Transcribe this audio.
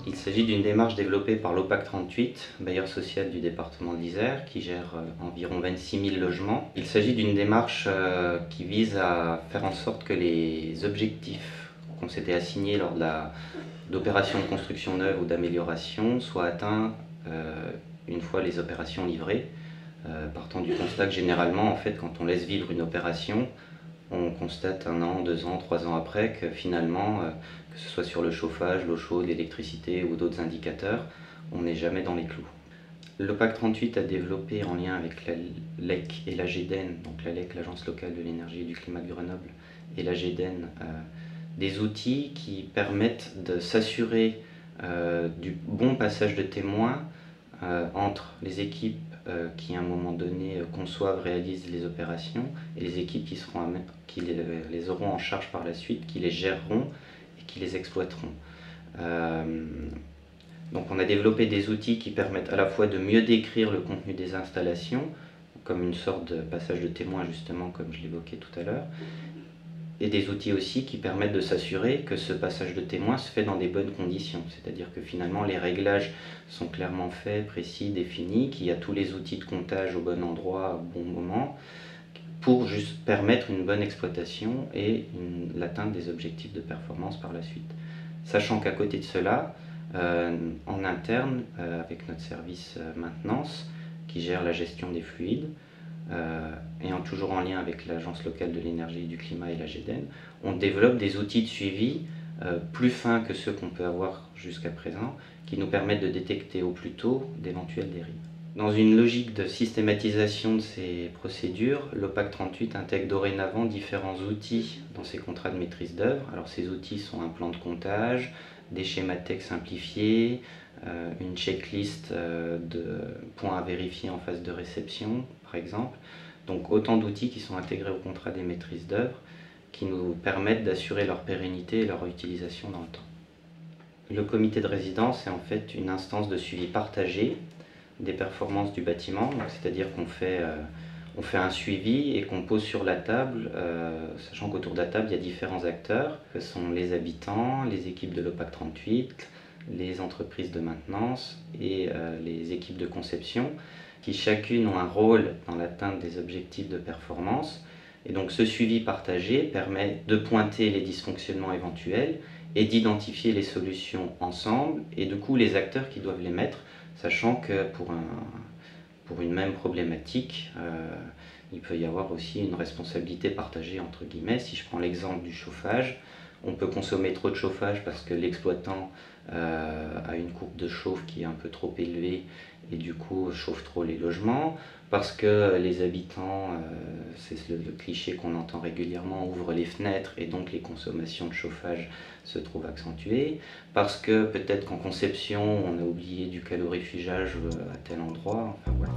Il s'agit d'une démarche développée par l'OPAC 38, bailleur social du département de l'Isère, qui gère environ 26 000 logements. Il s'agit d'une démarche qui vise à faire en sorte que les objectifs qu'on s'était assignés lors d'opérations de construction neuve ou d'amélioration soient atteints une fois les opérations livrées, partant du constat que généralement, en fait, quand on laisse vivre une opération, on constate 1 an, 2 ans, 3 ans après que finalement, que ce soit sur le chauffage, l'eau chaude, l'électricité ou d'autres indicateurs, on n'est jamais dans les clous. L'OPAC 38 a développé en lien avec la LEC et la GEDEN, donc la LEC, l'Agence locale de l'énergie et du climat de Grenoble, et la GEDEN, des outils qui permettent de s'assurer du bon passage de témoins entre les équipes qui à un moment donné conçoivent, réalisent les opérations et les équipes qui les auront en charge par la suite, qui les géreront et qui les exploiteront. Donc on a développé des outils qui permettent à la fois de mieux décrire le contenu des installations, comme une sorte de passage de témoin justement comme je l'évoquais tout à l'heure, et des outils aussi qui permettent de s'assurer que ce passage de témoin se fait dans des bonnes conditions, c'est-à-dire que finalement les réglages sont clairement faits, précis, définis, qu'il y a tous les outils de comptage au bon endroit, au bon moment, pour juste permettre une bonne exploitation et l'atteinte des objectifs de performance par la suite. Sachant qu'à côté de cela, en interne, avec notre service maintenance qui gère la gestion des fluides, et toujours en lien avec l'Agence locale de l'énergie et du climat et la GEDEN, on développe des outils de suivi plus fins que ceux qu'on peut avoir jusqu'à présent, qui nous permettent de détecter au plus tôt d'éventuelles dérives. Dans une logique de systématisation de ces procédures, l'OPAC 38 intègre dorénavant différents outils dans ses contrats de maîtrise d'œuvre. Alors ces outils sont un plan de comptage, des schémas de texte simplifiés, une checklist de points à vérifier en phase de réception, par exemple. Donc autant d'outils qui sont intégrés au contrat des maîtrises d'œuvre, qui nous permettent d'assurer leur pérennité et leur utilisation dans le temps. Le comité de résidence est en fait une instance de suivi partagé des performances du bâtiment, c'est-à-dire qu'on fait un suivi et qu'on pose sur la table, sachant qu'autour de la table il y a différents acteurs, que sont les habitants, les équipes de l'OPAC 38, les entreprises de maintenance et les équipes de conception, qui chacune ont un rôle dans l'atteinte des objectifs de performance. Et donc ce suivi partagé permet de pointer les dysfonctionnements éventuels et d'identifier les solutions ensemble et du coup les acteurs qui doivent les mettre, sachant que pour une même problématique, il peut y avoir aussi une responsabilité partagée entre guillemets. Si je prends l'exemple du chauffage, on peut consommer trop de chauffage parce que l'exploitant a une courbe de chauffe qui est un peu trop élevée et du coup chauffe trop les logements, parce que les habitants, c'est le cliché qu'on entend régulièrement, ouvrent les fenêtres et donc les consommations de chauffage se trouvent accentuées, parce que peut-être qu'en conception on a oublié du calorifugage à tel endroit, enfin voilà.